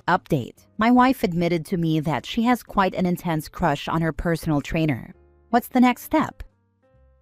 Update. My wife admitted to me that she has quite an intense crush on her personal trainer. What's the next step?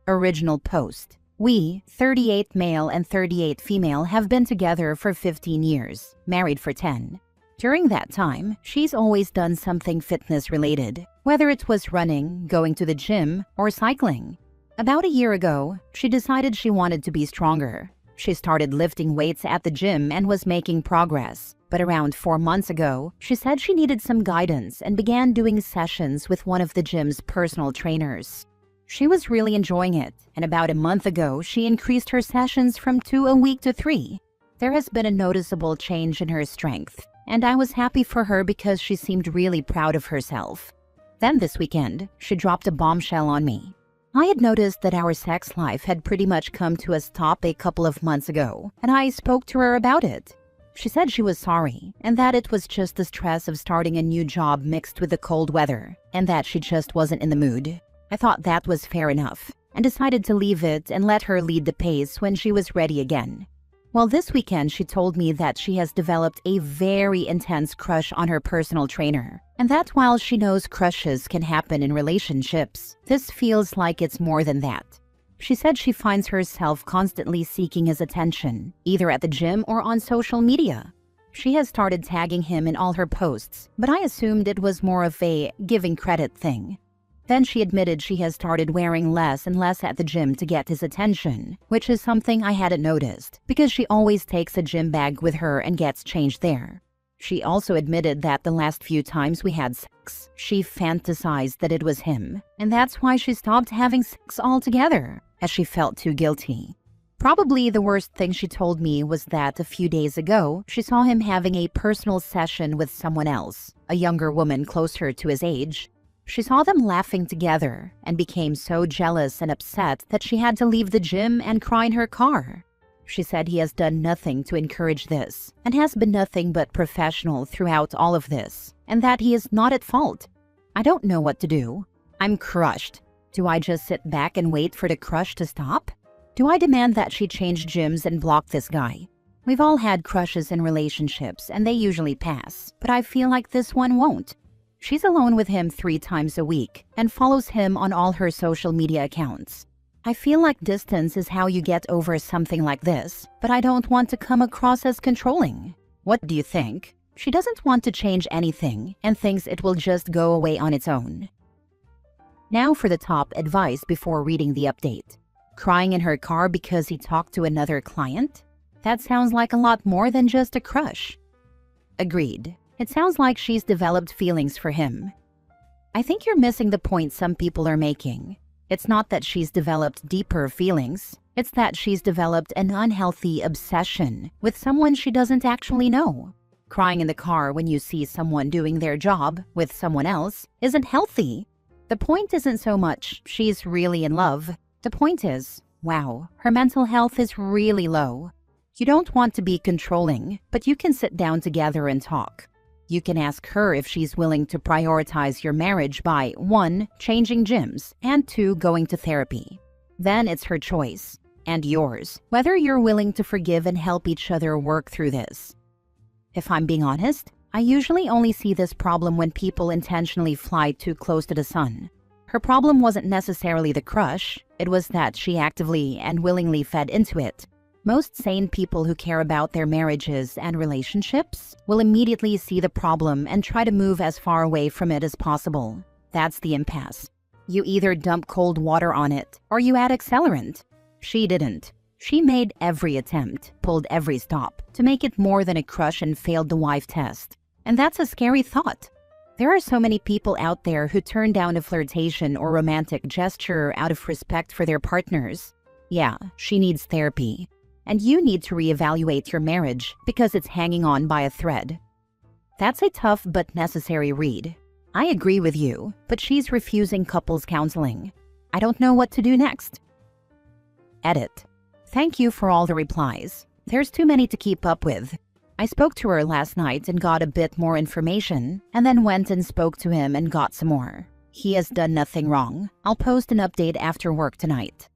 Original post. We, 38 male and 38 female, have been together for 15 years, married for 10. During that time, she's always done something fitness related, whether it was running, going to the gym, or cycling. About a year ago, she decided she wanted to be stronger. She started lifting weights at the gym and was making progress. But around 4 months ago, she said she needed some guidance and began doing sessions with one of the gym's personal trainers. She was really enjoying it, and about a month ago, she increased her sessions from 2 a week to 3. There has been a noticeable change in her strength, and I was happy for her because she seemed really proud of herself. Then this weekend, she dropped a bombshell on me. I had noticed that our sex life had pretty much come to a stop a couple of months ago, and I spoke to her about it. She said she was sorry, and that it was just the stress of starting a new job mixed with the cold weather, and that she just wasn't in the mood. I thought that was fair enough, and decided to leave it and let her lead the pace when she was ready again. Well, this weekend she told me that she has developed a very intense crush on her personal trainer, and that while she knows crushes can happen in relationships, this feels like it's more than that. She said she finds herself constantly seeking his attention, either at the gym or on social media. She has started tagging him in all her posts, but I assumed it was more of a giving credit thing. Then she admitted she has started wearing less and less at the gym to get his attention, which is something I hadn't noticed, because she always takes a gym bag with her and gets changed there. She also admitted that the last few times we had sex, she fantasized that it was him, and that's why she stopped having sex altogether, as she felt too guilty. Probably the worst thing she told me was that a few days ago, she saw him having a personal session with someone else, a younger woman closer to his age. She saw them laughing together and became so jealous and upset that she had to leave the gym and cry in her car. She said he has done nothing to encourage this and has been nothing but professional throughout all of this, and that he is not at fault. I don't know what to do. I'm crushed. Do I just sit back and wait for the crush to stop? Do I demand that she change gyms and block this guy? We've all had crushes in relationships and they usually pass, but I feel like this one won't. She's alone with him 3 times a week and follows him on all her social media accounts. I feel like distance is how you get over something like this, but I don't want to come across as controlling. What do you think? She doesn't want to change anything and thinks it will just go away on its own. Now for the top advice before reading the update. Crying in her car because he talked to another client? That sounds like a lot more than just a crush. Agreed. It sounds like she's developed feelings for him. I think you're missing the point some people are making. It's not that she's developed deeper feelings. It's that she's developed an unhealthy obsession with someone she doesn't actually know. Crying in the car when you see someone doing their job with someone else isn't healthy. The point isn't so much she's really in love. The point is, wow, her mental health is really low. You don't want to be controlling, but you can sit down together and talk. You can ask her if she's willing to prioritize your marriage by 1. Changing gyms, and 2. Going to therapy. Then it's her choice, and yours, whether you're willing to forgive and help each other work through this. If I'm being honest, I usually only see this problem when people intentionally fly too close to the sun. Her problem wasn't necessarily the crush, it was that she actively and willingly fed into it. Most sane people who care about their marriages and relationships will immediately see the problem and try to move as far away from it as possible. That's the impasse. You either dump cold water on it or you add accelerant. She didn't. She made every attempt, pulled every stop, to make it more than a crush and failed the wife test. And that's a scary thought. There are so many people out there who turn down a flirtation or romantic gesture out of respect for their partners. Yeah, she needs therapy. And you need to reevaluate your marriage because it's hanging on by a thread. That's a tough but necessary read. I agree with you, but she's refusing couples counseling. I don't know what to do next. Edit. Thank you for all the replies. There's too many to keep up with. I spoke to her last night and got a bit more information, and then went and spoke to him and got some more. He has done nothing wrong. I'll post an update after work tonight.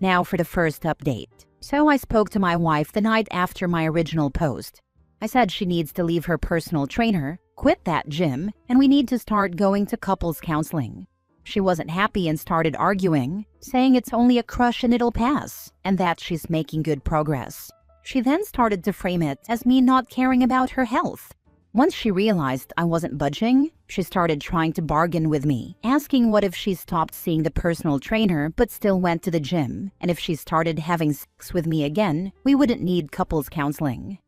Now for the first update. So I spoke to my wife the night after my original post. I said she needs to leave her personal trainer, quit that gym, and we need to start going to couples counseling. She wasn't happy and started arguing, saying it's only a crush and it'll pass, and that she's making good progress. She then started to frame it as me not caring about her health. Once she realized I wasn't budging, she started trying to bargain with me, asking what if she stopped seeing the personal trainer but still went to the gym, and if she started having sex with me again, we wouldn't need couples counseling.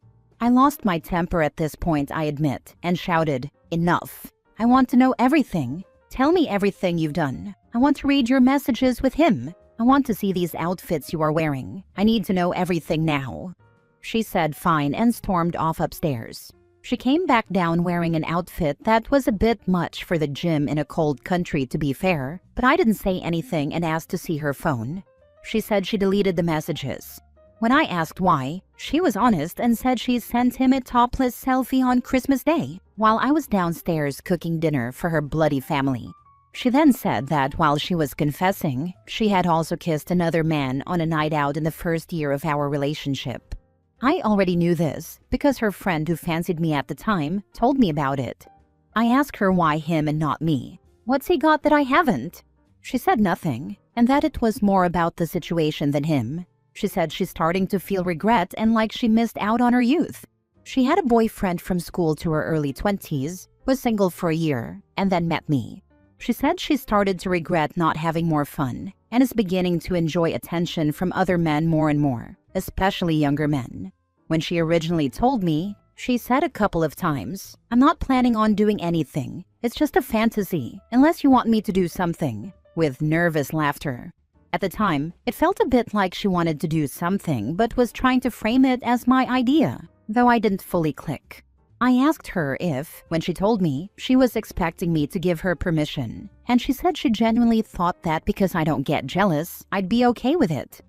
I lost my temper at this point, I admit, and shouted, "Enough. I want to know everything. Tell me everything you've done. I want to read your messages with him. I want to see these outfits you are wearing. I need to know everything now." She said fine and stormed off upstairs. She came back down wearing an outfit that was a bit much for the gym in a cold country, to be fair, but I didn't say anything and asked to see her phone. She said she deleted the messages. When I asked why, she was honest and said she sent him a topless selfie on Christmas Day while I was downstairs cooking dinner for her bloody family. She then said that while she was confessing, she had also kissed another man on a night out in the first year of our relationship. I already knew this because her friend who fancied me at the time told me about it. I asked her why him and not me. What's he got that I haven't? She said nothing, and that it was more about the situation than him. She said she's starting to feel regret and like she missed out on her youth. She had a boyfriend from school to her early 20s, was single for a year, and then met me. She said she started to regret not having more fun and is beginning to enjoy attention from other men more and more, especially younger men. When she originally told me, she said a couple of times, "I'm not planning on doing anything. It's just a fantasy, unless you want me to do something," with nervous laughter. At the time, it felt a bit like she wanted to do something but was trying to frame it as my idea, though I didn't fully click. I asked her if, when she told me, she was expecting me to give her permission, and she said she genuinely thought that because I don't get jealous, I'd be okay with it.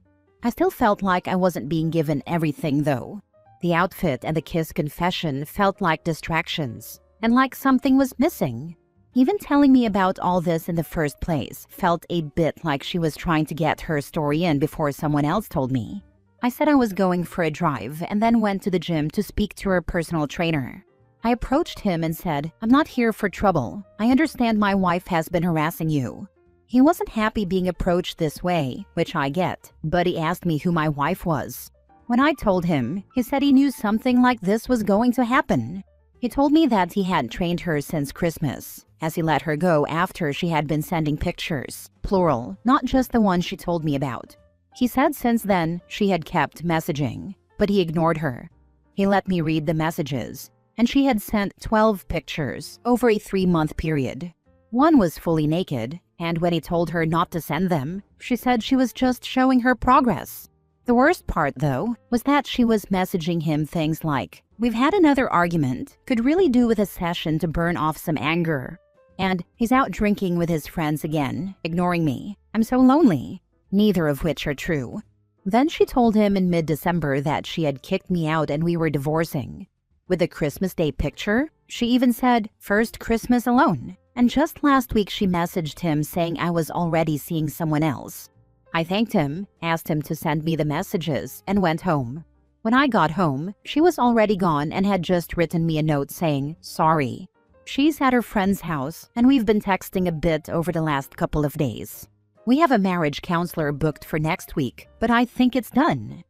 I still felt like I wasn't being given everything, though. The outfit and the kiss confession felt like distractions, and like something was missing. Even telling me about all this in the first place felt a bit like she was trying to get her story in before someone else told me. I said I was going for a drive and then went to the gym to speak to her personal trainer. I approached him and said, "I'm not here for trouble. I understand my wife has been harassing you." He wasn't happy being approached this way, which I get, but he asked me who my wife was. When I told him, he said he knew something like this was going to happen. He told me that he hadn't trained her since Christmas, as he let her go after she had been sending pictures, plural, not just the one she told me about. He said since then she had kept messaging, but he ignored her. He let me read the messages, and she had sent 12 pictures over a 3-month period. One was fully naked, and when he told her not to send them, she said she was just showing her progress. The worst part, though, was that she was messaging him things like, "We've had another argument, could really do with a session to burn off some anger," and "He's out drinking with his friends again, ignoring me. I'm so lonely," neither of which are true. Then she told him in mid-December that she had kicked me out and we were divorcing. With the Christmas Day picture, she even said, "First Christmas alone," and just last week she messaged him saying I was already seeing someone else. I thanked him, asked him to send me the messages, and went home. When I got home, she was already gone and had just written me a note saying, "Sorry." She's at her friend's house, and we've been texting a bit over the last couple of days. We have a marriage counselor booked for next week, but I think it's done.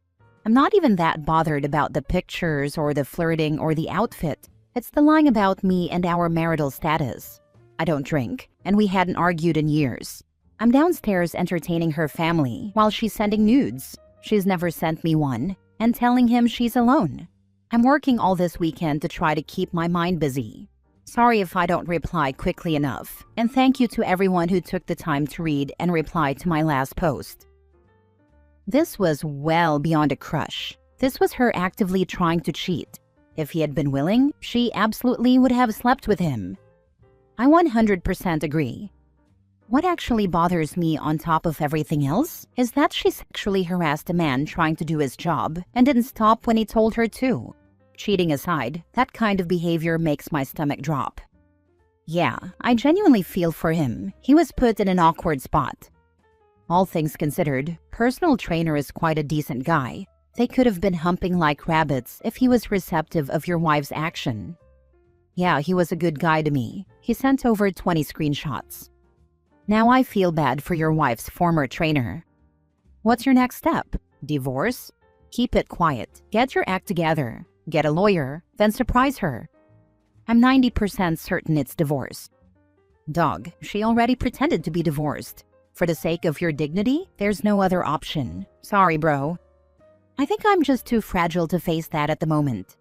I'm not even that bothered about the pictures or the flirting or the outfit. It's the lying about me and our marital status. I don't drink, and we hadn't argued in years. I'm downstairs entertaining her family while she's sending nudes. She's never sent me one, and telling him she's alone. I'm working all this weekend to try to keep my mind busy. Sorry if I don't reply quickly enough, and thank you to everyone who took the time to read and reply to my last post. This was well beyond a crush. This was her actively trying to cheat. If he had been willing, she absolutely would have slept with him. I 100% agree. What actually bothers me on top of everything else is that she sexually harassed a man trying to do his job and didn't stop when he told her to. Cheating aside, that kind of behavior makes my stomach drop. Yeah, I genuinely feel for him. He was put in an awkward spot. All things considered, personal trainer is quite a decent guy. They could have been humping like rabbits if he was receptive of your wife's action. Yeah, he was a good guy to me. He sent over 20 screenshots. Now I feel bad for your wife's former trainer. What's your next step? Divorce? Keep it quiet. Get your act together. Get a lawyer, then surprise her. I'm 90% certain it's divorce. Dog, she already pretended to be divorced. For the sake of your dignity, there's no other option. Sorry, bro. I think I'm just too fragile to face that at the moment.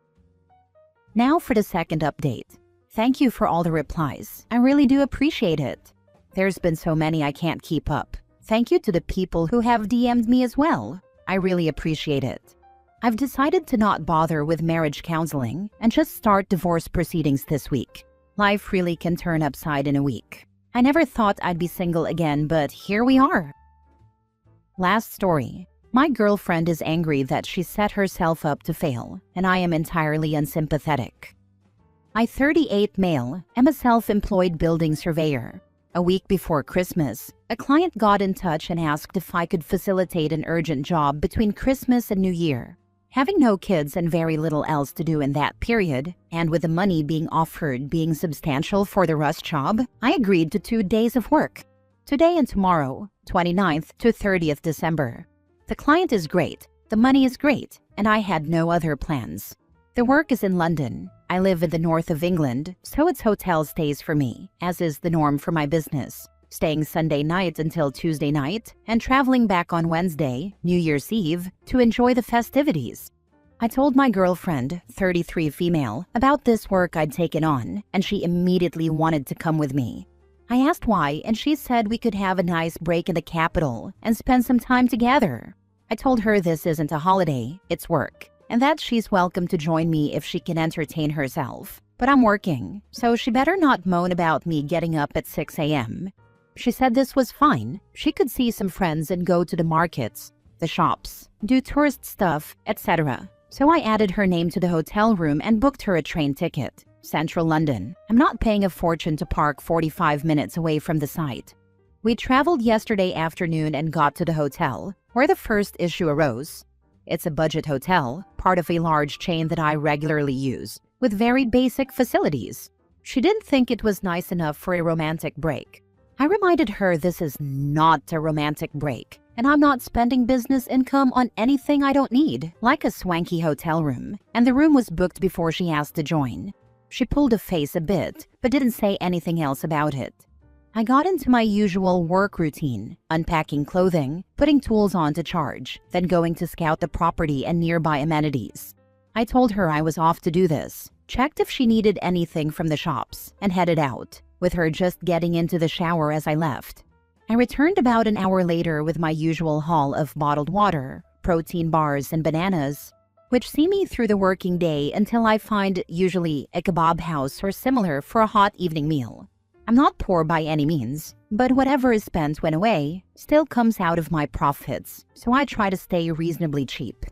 Now for the second update. Thank you for all the replies. I really do appreciate it. There's been so many I can't keep up. Thank you to the people who have DM'd me as well. I really appreciate it. I've decided to not bother with marriage counseling and just start divorce proceedings this week. Life really can turn upside in a week. I never thought I'd be single again, but here we are. Last story. My girlfriend is angry that she set herself up to fail, and I am entirely unsympathetic. I, 38 male, am a self-employed building surveyor. A week before Christmas, a client got in touch and asked if I could facilitate an urgent job between Christmas and New Year. Having no kids and very little else to do in that period, and with the money being offered being substantial for the rush job, I agreed to 2 days of work. Today and tomorrow, 29th to 30th December. The client is great, the money is great, and I had no other plans. The work is in London. I live in the north of England, so it's hotel stays for me, as is the norm for my business. Staying Sunday night until Tuesday night, and traveling back on Wednesday, New Year's Eve, to enjoy the festivities. I told my girlfriend, 33 female, about this work I'd taken on, and she immediately wanted to come with me. I asked why, and she said we could have a nice break in the capital and spend some time together. I told her this isn't a holiday, it's work, and that she's welcome to join me if she can entertain herself. But I'm working, so she better not moan about me getting up at 6 a.m. She said this was fine. She could see some friends and go to the markets, the shops, do tourist stuff, etc. So I added her name to the hotel room and booked her a train ticket. Central London. I'm not paying a fortune to park 45 minutes away from the site. We traveled yesterday afternoon and got to the hotel, where the first issue arose. It's a budget hotel, part of a large chain that I regularly use, with very basic facilities. She didn't think it was nice enough for a romantic break. I reminded her this is not a romantic break, and I'm not spending business income on anything I don't need, like a swanky hotel room, and the room was booked before she asked to join. She pulled a face a bit, but didn't say anything else about it. I got into my usual work routine, unpacking clothing, putting tools on to charge, then going to scout the property and nearby amenities. I told her I was off to do this, checked if she needed anything from the shops, and headed out, with her just getting into the shower as I left. I returned about an hour later with my usual haul of bottled water, protein bars, and bananas, which see me through the working day until I find usually a kebab house or similar for a hot evening meal. I'm not poor by any means, but whatever is spent when away still comes out of my profits, so I try to stay reasonably cheap.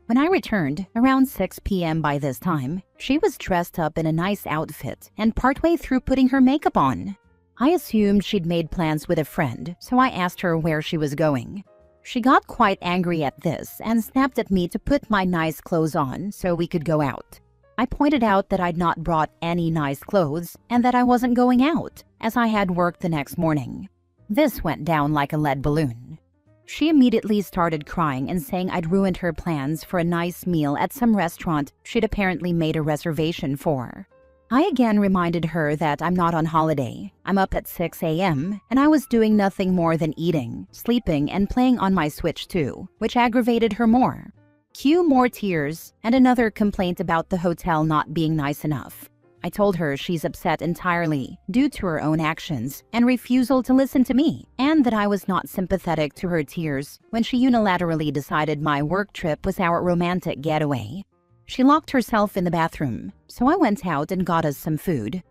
When I returned, around 6 p.m. by this time, she was dressed up in a nice outfit and partway through putting her makeup on. I assumed she'd made plans with a friend, so I asked her where she was going. She got quite angry at this and snapped at me to put my nice clothes on so we could go out. I pointed out that I'd not brought any nice clothes and that I wasn't going out, as I had work the next morning. This went down like a lead balloon. She immediately started crying and saying I'd ruined her plans for a nice meal at some restaurant she'd apparently made a reservation for. I again reminded her that I'm not on holiday. I'm up at 6 a.m. and I was doing nothing more than eating, sleeping, and playing on my Switch too, which aggravated her more. Cue more tears and another complaint about the hotel not being nice enough. I told her she's upset entirely due to her own actions and refusal to listen to me, and that I was not sympathetic to her tears when she unilaterally decided my work trip was our romantic getaway. She locked herself in the bathroom, so I went out and got us some food.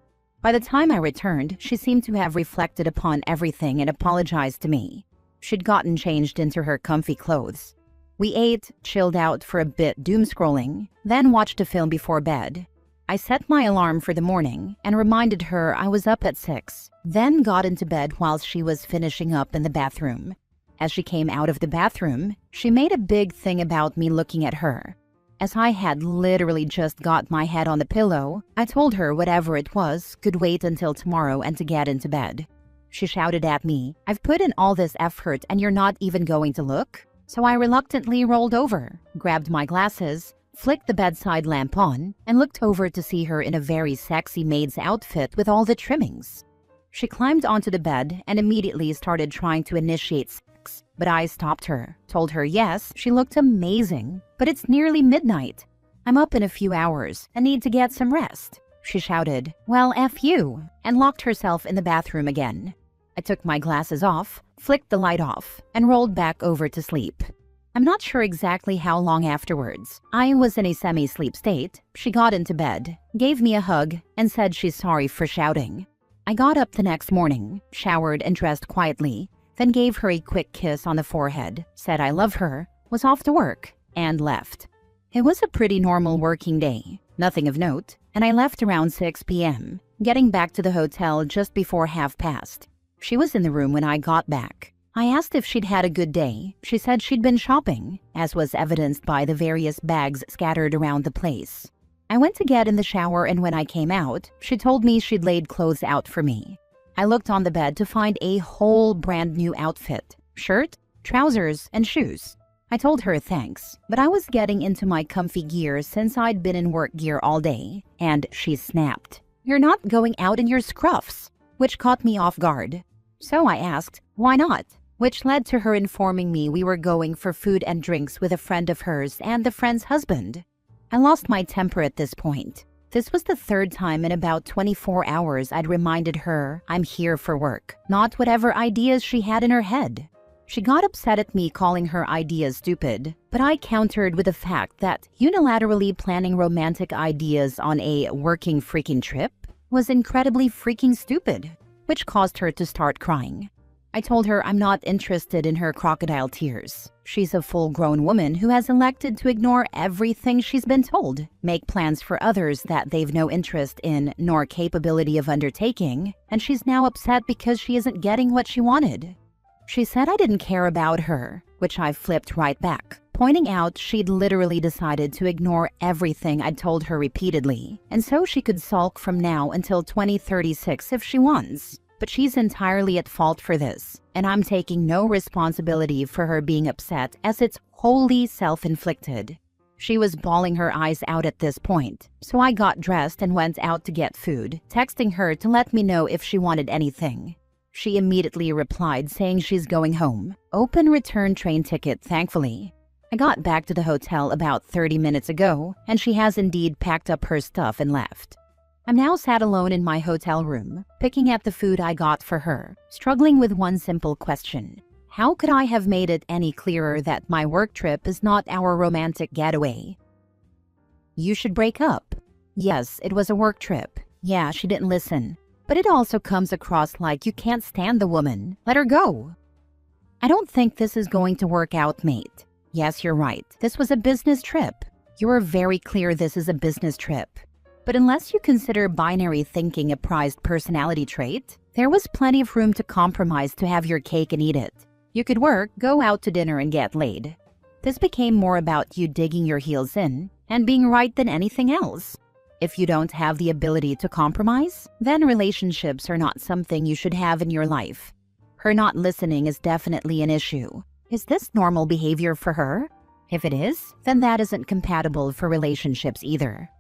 By the time I returned, she seemed to have reflected upon everything and apologized to me. She'd gotten changed into her comfy clothes. We ate, chilled out for a bit doom scrolling, then watched a film before bed. I set my alarm for the morning and reminded her I was up at 6, then got into bed while she was finishing up in the bathroom. As she came out of the bathroom, she made a big thing about me looking at her. As I had literally just got my head on the pillow, I told her whatever it was could wait until tomorrow and to get into bed. She shouted at me, "I've put in all this effort and you're not even going to look?" So I reluctantly rolled over, grabbed my glasses, flicked the bedside lamp on, and looked over to see her in a very sexy maid's outfit with all the trimmings. She climbed onto the bed and immediately started trying to initiate sex, but I stopped her, told her yes, she looked amazing, but it's nearly midnight. I'm up in a few hours and need to get some rest. She shouted, "Well, F you," and locked herself in the bathroom again. I took my glasses off, flicked the light off, and rolled back over to sleep. I'm not sure exactly how long afterwards. I was in a semi-sleep state. She got into bed, gave me a hug, and said she's sorry for shouting. I got up the next morning, showered and dressed quietly, then gave her a quick kiss on the forehead, said I love her, was off to work, and left. It was a pretty normal working day, nothing of note, and I left around 6 p.m., getting back to the hotel just before past. She was in the room when I got back. I asked if she'd had a good day. She said she'd been shopping, as was evidenced by the various bags scattered around the place. I went to get in the shower, and when I came out, she told me she'd laid clothes out for me. I looked on the bed to find a whole brand new outfit, shirt, trousers, and shoes. I told her thanks, but I was getting into my comfy gear since I'd been in work gear all day, and she snapped, "You're not going out in your scruffs," which caught me off guard. So I asked, "Why not?" which led to her informing me we were going for food and drinks with a friend of hers and the friend's husband. I lost my temper at this point. This was the third time in about 24 hours I'd reminded her I'm here for work, not whatever ideas she had in her head. She got upset at me calling her ideas stupid, but I countered with the fact that unilaterally planning romantic ideas on a working freaking trip was incredibly freaking stupid, which caused her to start crying. I told her I'm not interested in her crocodile tears. She's a full-grown woman who has elected to ignore everything she's been told, make plans for others that they've no interest in nor capability of undertaking, and she's now upset because she isn't getting what she wanted. She said I didn't care about her, which I flipped right back, pointing out she'd literally decided to ignore everything I'd told her repeatedly, and so she could sulk from now until 2036 if she wants. But she's entirely at fault for this, and I'm taking no responsibility for her being upset as it's wholly self-inflicted. She was bawling her eyes out at this point, so I got dressed and went out to get food, texting her to let me know if she wanted anything. She immediately replied saying she's going home. Open return train ticket, thankfully. I got back to the hotel about 30 minutes ago, and she has indeed packed up her stuff and left. I'm now sat alone in my hotel room, picking at the food I got for her, struggling with one simple question. How could I have made it any clearer that my work trip is not our romantic getaway? You should break up. Yes, it was a work trip. Yeah, she didn't listen. But it also comes across like you can't stand the woman. Let her go. I don't think this is going to work out, mate. Yes, you're right. This was a business trip. You were very clear this is a business trip. But unless you consider binary thinking a prized personality trait, there was plenty of room to compromise to have your cake and eat it. You could work, go out to dinner, and get laid. This became more about you digging your heels in and being right than anything else. If you don't have the ability to compromise, then relationships are not something you should have in your life. Her not listening is definitely an issue. Is this normal behavior for her? If it is, then that isn't compatible for relationships either.